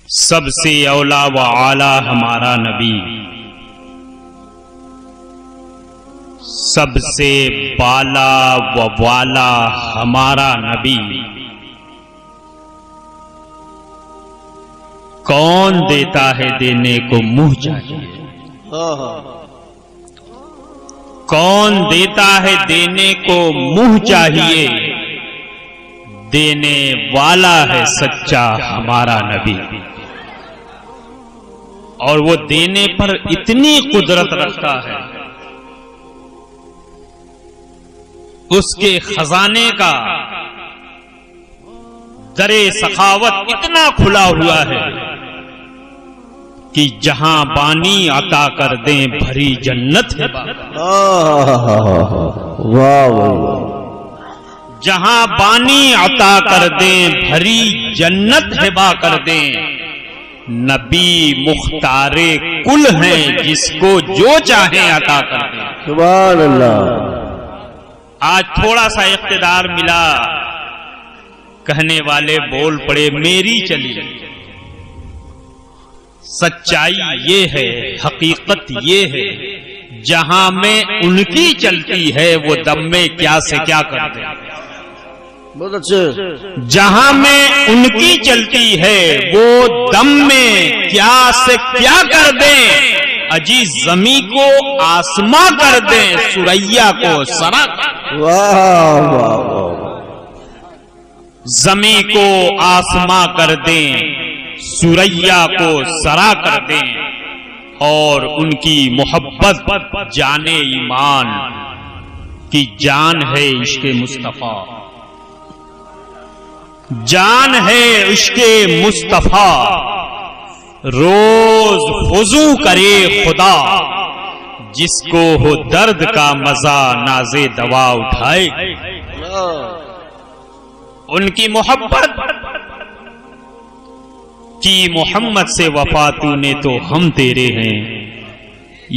सबसे औला व आला हमारा नबी, सबसे बाला व वाला हमारा नबी। कौन देता है देने को मुंह चाहिए, कौन देता है देने को मुंह चाहिए। देने वाला है सच्चा हमारा नबी, और वो देने पर इतनी कुदरत रखता है, उसके खजाने का दरे सखावत इतना खुला हुआ है कि जहां बानी अता कर दें भरी जन्नत है। वाह, जहां बानी अता कर दें भरी जन्नत हिबा कर दें। नबी मुख्तारे कुल हैं, जिसको जो चाहे अता कर दें। सुभान अल्लाह। आज थोड़ा सा इख्तिदार मिला, कहने वाले बोल पड़े मेरी चली। सच्चाई ये है, हकीकत ये है, जहां में उनकी चलती है वो दम में क्या से क्या कर दे। बहुत अच्छे। जहां में उनकी चलती है वो दम में क्या से क्या कर दें। अजी जमी को आसमां कर दें, सुरैया को सरा। वाह वाह वाह। जमी को आसमां कर दें, सुरैया को सरा कर दें, और उनकी मोहब्बत जाने ईमान की जान है इश्क़े मुस्तफा, जान है इश्क़े मुस्तफा। रोज फुजू करे खुदा, जिसको हो दर्द का मजा नाज़े दवा उठाए। उनकी मोहब्बत की मोहम्मद से वफा तूने तो हम तेरे हैं।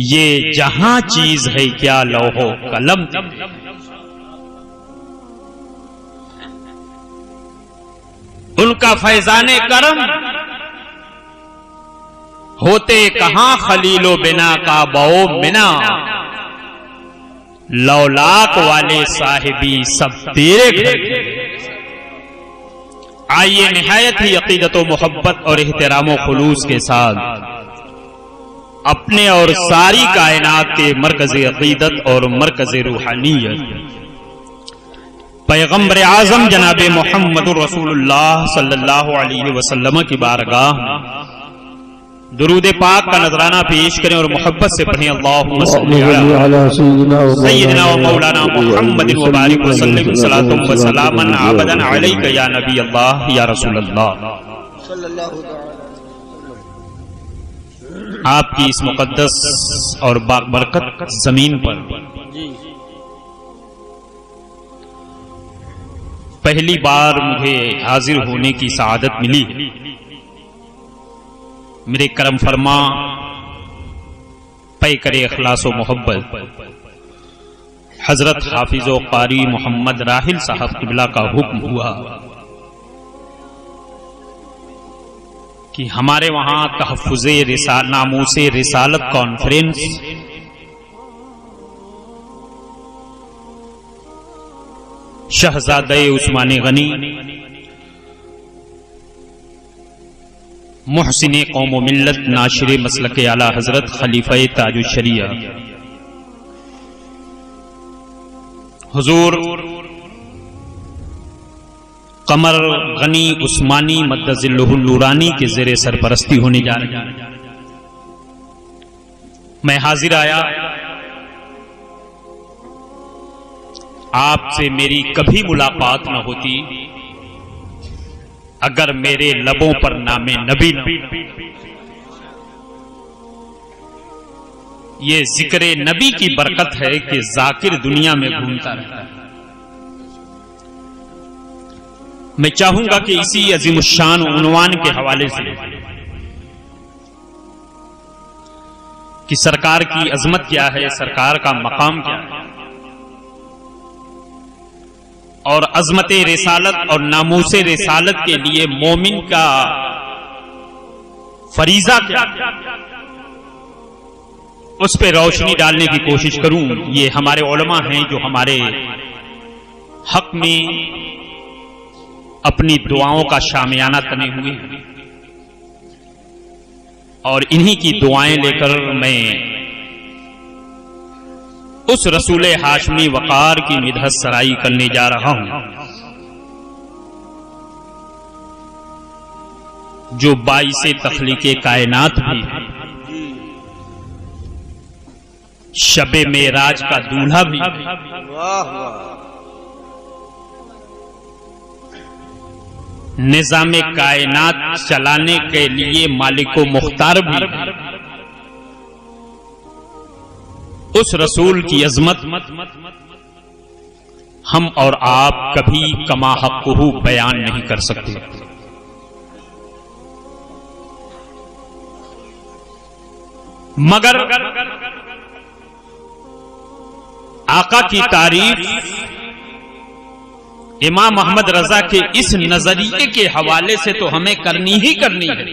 ये जहां चीज है क्या लौहो कलम। उनका फैजाने करम होते कहां खलीलो बिना का बो मिना। लौलाक वाले साहिबी सब तेरे घर। आइए निहायत ही अकीदत व मोहब्बत और एहतराम व खुलूस के साथ अपने और सारी कायनात के मरकज़ अकीदत और मरकज़ रूहानियत पैगम्बर आज़म जनाब मोहम्मद रसूलुल्लाह सल्लल्लाहु अलैहि वसल्लम की बारगाह दुरूद पाक का नजराना पेश करें और मोहब्बत से पढ़ें। अल्लाहुम्मा सल्ली अला सय्यिदिना व मौलाना मुहम्मद व बारिक व सल्लिम सलातुम व सलामन अबदन अलैका या नबी अल्लाह या रसूल अल्लाह। आपकी इस मुकद्दस और बाबरकत जमीन पर पहली बार मुझे हाजिर होने की सआदत मिली। मेरे करम फरमा पै करे इखलास व मोहब्बत हजरत हाफिज व कारी मोहम्मद राहिल साहब किबला का हुक्म हुआ कि हमारे वहां तहफ़्फ़ुज़े नामूसे रिसालत कॉन्फ्रेंस शहजादे उस्माने गनी मुहसिने कौम व मिल्लत नाशिरे मसलके आला हजरत खलीफे ताजुश शरिया हुजूर कमर गनी उस्मानी मद्दजिल्लुहुल नूरानी के ज़ेरे सरपरस्ती होने जा रही है। मैं हाजिर आया। आपसे मेरी कभी मुलाकात न होती अगर मेरे लबों पर नामे नबी न। ये जिक्र नबी की बरकत है कि जाकिर दुनिया में घूमता रहता है। मैं चाहूंगा कि इसी अजीमुशान उन्वान के हवाले से कि सरकार की अजमत क्या है, सरकार का मकाम क्या है, और अजमत रिसालत और नामूसे रिसालत के लिए मोमिन का फरीजा क्या, उस पे रोशनी डालने की कोशिश करूं। ये हमारे उलमा हैं जो हमारे हक में अपनी दुआओं का शामियाना तने हुए हैं, और इन्हीं की दुआएं लेकर मैं उस रसूल हाशमी वकार की मिदहत सराई करने जा रहा हूं, जो बाइसे तख्लीके कायनात भी है, शबे मेराज का दूल्हा भी, निजामे कायनात चलाने के लिए मालिको मुख्तार भी, उस रसूल की अजमत हम और आप कभी कमा हक़्क़ुहु बयान नहीं कर सकते। मगर आका की तारीफ इमाम अहमद रजा के इस नजरिए के हवाले से तो हमें करनी ही करनी है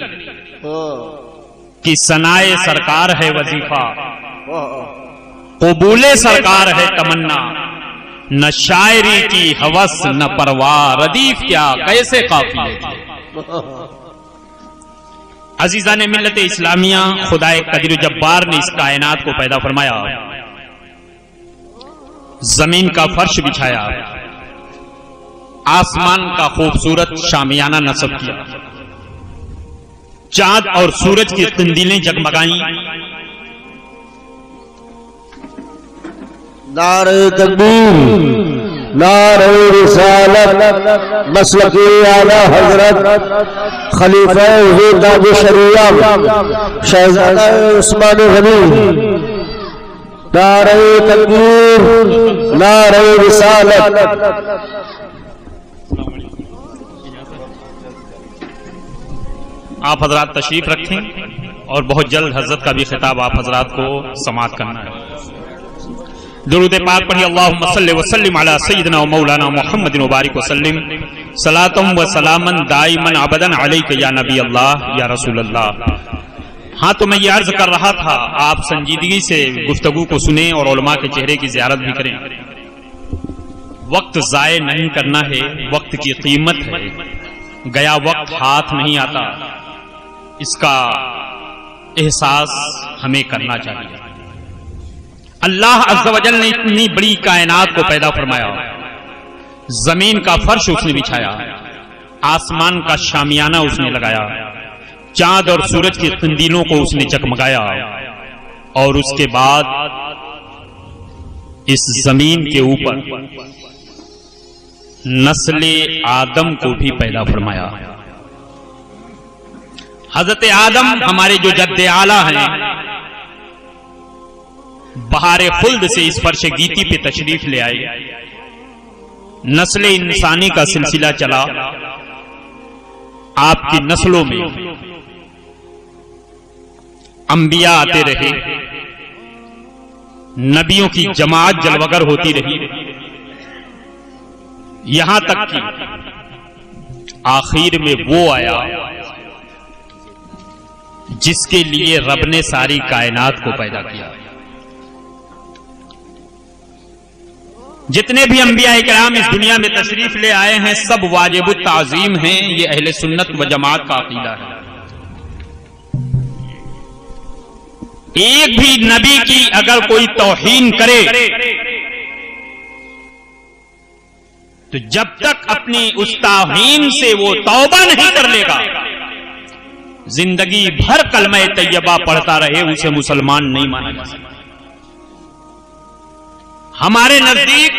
कि सनाए सरकार है वजीफा, कबूले सरकार है तमन्ना, न शायरी की हवस न परवाह, रदीफ क्या कैसे काफिले थे। अजीजान मिल्लत इस्लामिया, खुदाए कदीर जब्बार ने इस कायनात को पैदा फरमाया, जमीन का फर्श बिछाया, आसमान का खूबसूरत शामियाना नस्ब किया, चांद और सूरज की कंदीलें जगमगाई, नारे तकबीर, नारे रिसालत, मसलके आला हजरत खलीफा ताज शरिया शहजादा उस्मान गनी, नारे तकबीर, नारे रिसालत। आप हजरात तशरीफ रखें और बहुत जल्द हजरत का भी खिताब आप हजरात को समाअत करना है। दुरूद पाक पढ़िए, अल्लाहुम्मा सल्लि व सल्लिम अला सय्यिदिना व मौलाना मुहम्मदिन व बारिक व सल्लिम सलातम व सलामन दाइमन अबदन अलैका या नबी अल्लाह या रसूल अल्लाह। हाँ, तो मैं ये अर्ज कर रहा था, आप संजीदगी से गुफ्तगू को सुने और उलमा के चेहरे की ज़ियारत भी करें। वक्त ज़ाय नहीं करना है, वक्त की कीमत है, गया वक्त हाथ नहीं आता, इसका एहसास हमें करना चाहिए। अल्लाह अज़्ज़ व जल ने इतनी बड़ी कायनात को पैदा फरमाया, जमीन का फर्श उसने बिछाया, आसमान का शामियाना उसने लगाया, चांद और सूरज की कंदीलों को उसने चकमगाया, और उसके बाद इस जमीन के ऊपर नस्ले आदम को भी पैदा फरमाया। हजरत आदम हमारे जो जद्दे आला हैं, बहारे खुल्द से इस फर्श गीती पे तशरीफ ले आए, नस्ले इंसानी का सिलसिला चला, आपकी नस्लों में अंबिया आते रहे, नबियों की जमात जलवगर होती रही, यहां तक कि आखिर में वो आया जिसके लिए रब ने सारी कायनात को पैदा किया। जितने भी अंबिया इकराम इस दुनिया में तशरीफ ले आए हैं, सब वाजिबुत ताज़ीम हैं। ये अहले सुन्नत व जमात का अकीदा है। एक भी नबी की अगर कोई तौहीन करे तो जब तक अपनी उस तौहीन से वो तौबा नहीं कर लेगा, जिंदगी भर कलमा तैयबा पढ़ता रहे, उसे मुसलमान नहीं माना जा सकता। हमारे नजदीक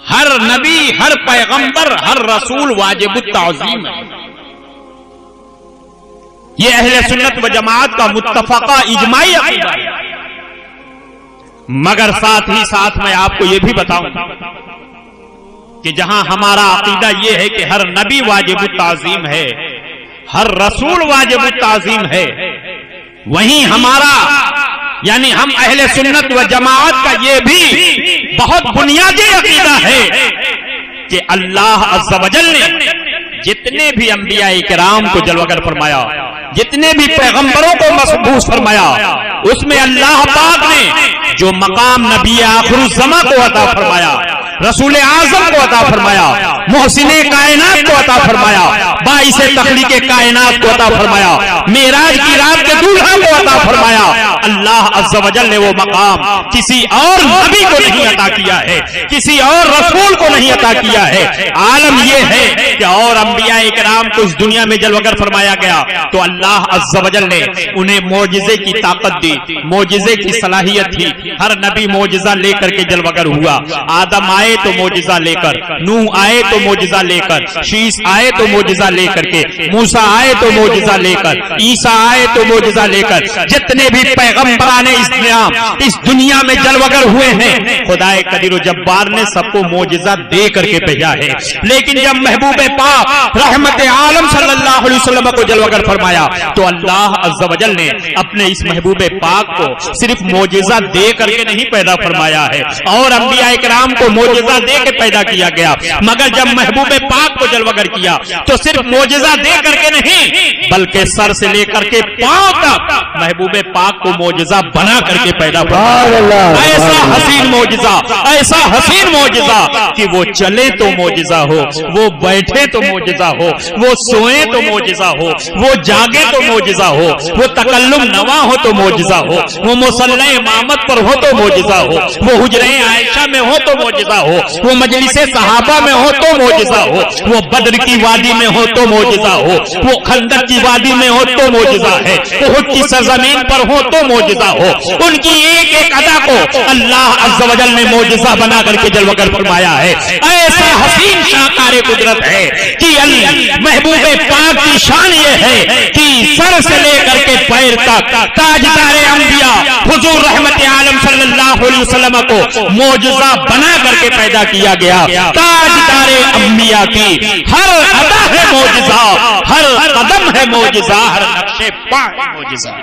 हर नबी, हर पैगंबर, हर रसूल वाजिबुत ताज़ीम है। ये अहले सुन्नत व जमात का मुत्तफ़क़ा इजमाई अक़ीदा है। मगर साथ ही साथ मैं आपको यह भी बताऊं कि जहां हमारा अक़ीदा यह है कि हर नबी वाजिबुत ताज़ीम है, हर रसूल वाजिबुत ताज़ीम है, वहीं हमारा यानी हम अहले सुन्नत व जमात का ये भी बहुत बुनियादी अक़ीदा है कि अल्लाह अज़्ज़ व जल ने जितने भी अंबिया इकराम को जलवागर फरमाया, जितने भी पैगंबरों को मसबूस फरमाया, उसमें अल्लाह पाक ने जो मकाम नबी आखिरुज़्ज़मा को अता फरमाया, रसूल आजम को अता फरमाया, मोहसिने कायनात को अता फरमाया, बाइसे तखलीके कायनात को अता फरमाया, मेराज की रात के दूल्हा को अता फरमाया, अल्लाह अज़्ज़ा वजल ने वो मकाम किसी और नबी को नहीं अता किया है, किसी और रसूल को नहीं अता किया है। आलम यह है कि और अंबिया इकराम को इस दुनिया में जलवगर फरमाया गया तो अल्लाह अज़्ज़ा वजल ने उन्हें मौजिज़े की ताकत दी, मौजिज़े की सलाहियत थी। हर नबी मौजिज़ा लेकर के जलवगर हुआ। आदम आए तो मौजिज़ा लेकर, नूह आए तो मौजिज़ा लेकर, शीश आए तो मौजिज़ा लेकर के, मूसा आए तो मौजिज़ा लेकर, ईसा आए तो मौजिज़ा लेकर, जितने भी पैगंबराने इस दुनिया में जलवगर हुए हैं, खुदाए कदीर जब्बार ने सबको मौजिज़ा दे करके भेजा है। लेकिन जब महबूब पाक रहमत आलम सल्लल्लाहु अलैहि वसल्लम को जलवगर फरमाया तो अल्लाह अज़्ज़ा वजल ने अपने इस महबूब पाक को सिर्फ मौजिज़ा दे करके नहीं पैदा फरमाया है, और अंबिया इकराम को मौजिज़ा दे के पैदा किया गया। मगर जब महबूब पाक को जलवगर किया तो सिर्फ मौजिज़ा दे करके नहीं, बल्कि सर से लेकर के पांव तक महबूब पाक को मौजिज़ा बना करके पैदा फरमाया। ऐसा हसीन मौजिज़ा, ऐसा हसीन मौजिज़ा कि वो चले तो मौजिज़ा हो, वो बैठे तो मौजिज़ा हो, वो सोए तो मौजिज़ा हो, वो जागे तो मौजिज़ा हो, वो तकल्लुम नवा हो तो मौजिज़ा हो, वो मुसल्ला इमामत पर हो तो मौजिज़ा हो, वो हुजरे आयशा में हो तो मौजिज़ा हो, वो मजलिसे सहाबा में हो तो मौजिज़ा हो, वो बद्र की वादी में हो तो मौजिज़ा हो, वो खंदक की वादी में हो तो मौजिज़ा है, उहुद की सरजमीन पर हो तो मौजिज़ा हो। उनकी एक एक अदा को अल्लाह अज़्ज़ा वजल ने मौजिज़ा बना करके जलवगर फरमाया है। ऐसा हसीन शाकार कुदरत है कि महबूब पाक की शान ये है कि सर से लेकर के पैर तक ताजदारे अंबिया हुजूर रहमत आलम सल्लल्लाहु अलैहि वसल्लम को मौजिज़ा बना करके पैदा किया गया। ताजदारे अंबिया की हर अदा है मौजिज़ा, हर कदम है मौजिज़ा, हर नक्शे पा है मौजिज़ा।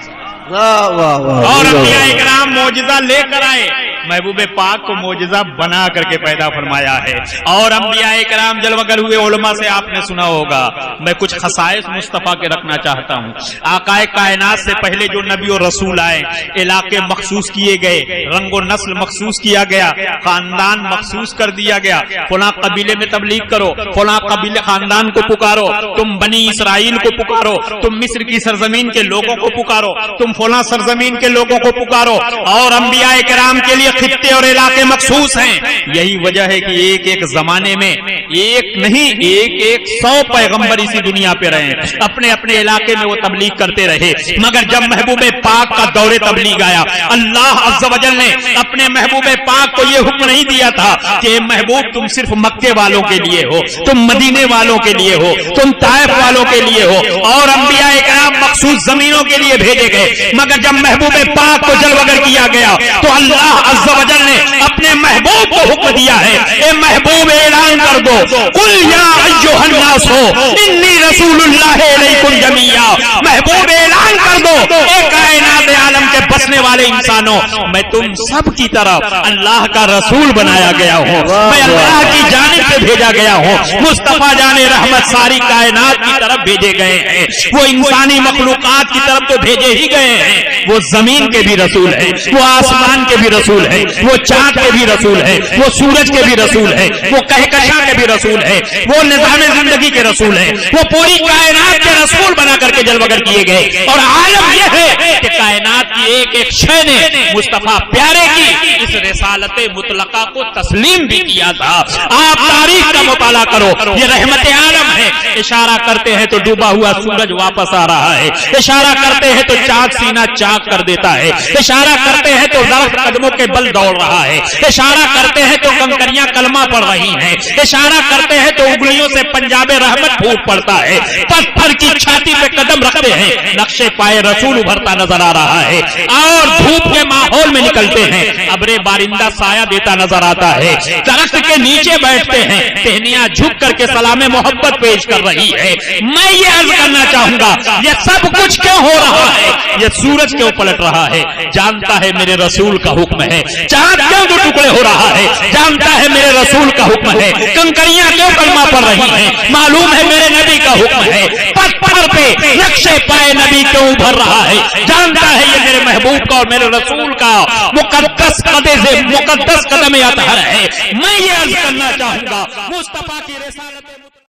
और अंबिया इकराम मौजिज़ा लेकर आए, महबूब पाक को मौजिज़ा बना करके पैदा फरमाया है। और अंबिया इकराम जलवगर हुए उलमा से आपने सुना होगा। मैं कुछ खसाइस मुस्तफा के रखना चाहता हूँ। आकाए कायनात से पहले जो नबी और रसूल आए, इलाके मखसूस किए गए, रंगो नस्ल मखसूस किया गया, खानदान मखसूस कर दिया गया। फला कबीले में तबलीग करो, फला कबीले खानदान को पुकारो, तुम बनी इसराइल को पुकारो, तुम मिस्र की सरजमीन के लोगों को पुकारो, तुम फला सरजमीन के लोगों को पुकारो। और अंबिया इकराम के लिए खित्ते और इलाके मखसूस हैं। यही वजह है कि एक एक जमाने में एक नहीं एक 100 पैगंबर इसी दुनिया पे रहे, अपने अपने इलाके में वो तबलीग करते रहे। मगर जब महबूब पाक का दौरे तबलीग आया, अल्लाह अज़्ज़ा वजल ने अपने महबूब पाक को ये हुक्म नहीं दिया था कि महबूब तुम सिर्फ मक्के वालों के लिए हो, तुम मदीने वालों के लिए हो, तुम ताइफ वालों के लिए हो। और अंबिया इकराम मखसूस जमीनों के लिए भेजे गए। मगर जब महबूब पाक को जलवगर किया गया तो अल्लाह अज़्ज़ा वजल ने अपने महबूब को हुक्म दिया है, ए महबूब ऐलान कर दो, कुल या अय्युहन नास इन्नी रसूलुल्लाह इलैकुम जमीआ। महबूब ऐलान कर दो, ए कायनात आलम के बसने वाले इंसानों, मैं तुम सब की तरफ अल्लाह का रसूल बनाया गया हूँ, मैं अल्लाह की जानिब से भेजा गया हूँ। मुस्तफा जाने रहमत सारी कायनात की तरफ भेजे गए हैं। वो इंसानी मखलूकात की तरफ तो भेजे ही गए हैं, वो जमीन के भी रसूल है, वो आसमान के भी रसूल है, वो चांद के भी रसूल है, वो सूरज के भी रसूल है, वो कहकशा के भी रसूल है, वो निज़ामे जिंदगी के रसूल है, वो पूरी कायनात के रसूल बना करके जलवगर किए गए। और आलम यह है कि कायनात की एक एक शय ने मुस्तफा प्यारे की इस रिसालत मुतलका को तस्लीम भी किया था। आप तारीख का मुताला करो, ये रहमत आलम है। इशारा करते हैं तो डूबा हुआ सूरज वापस आ रहा है, इशारा करते हैं तो चाक सीना चाक कर देता है, इशारा करते हैं तो दरख्त कदमों के बल दौड़ रहा है, इशारा करते हैं तो कंकरियां कलमा पढ़ रही हैं, इशारा करते हैं तो उंगलियों से पंजाबे रहमत फूट पड़ता है, पत्थर की छाती पे कदम रखते हैं, नक्शे पाए रसूल उभरता नजर आ रहा है। और धूप के माहौल में निकलते हैं, अबरे बारिंदा साया देता नजर आता है, दरख्त के नीचे बैठते हैं, टहनियां झुक करके सलामे मोहब्बत पेश कर रही है। मैं ये अर्ज करना चाहूँ चाहूंगा ये सब कुछ क्यों हो रहा है, ये सूरज क्यों पलट रहा है, जानता है मेरे रसूल का हुक्म है। चांद क्यों दो टुकड़े हो रहा है, जानता है मेरे रसूल का हुक्म है। कंकरियां क्यों कलमा पड़ रही हैं, मालूम है मेरे नबी का हुक्म है। पत्थर पे नक्शे पाए नबी क्यों उभर रहा है, जानता है ये मेरे महबूब का और मेरे रसूल का मुकद्दस कदम अतहर है। मैं ये अर्ज करना चाहूंगा मुस्तफा की रिसालत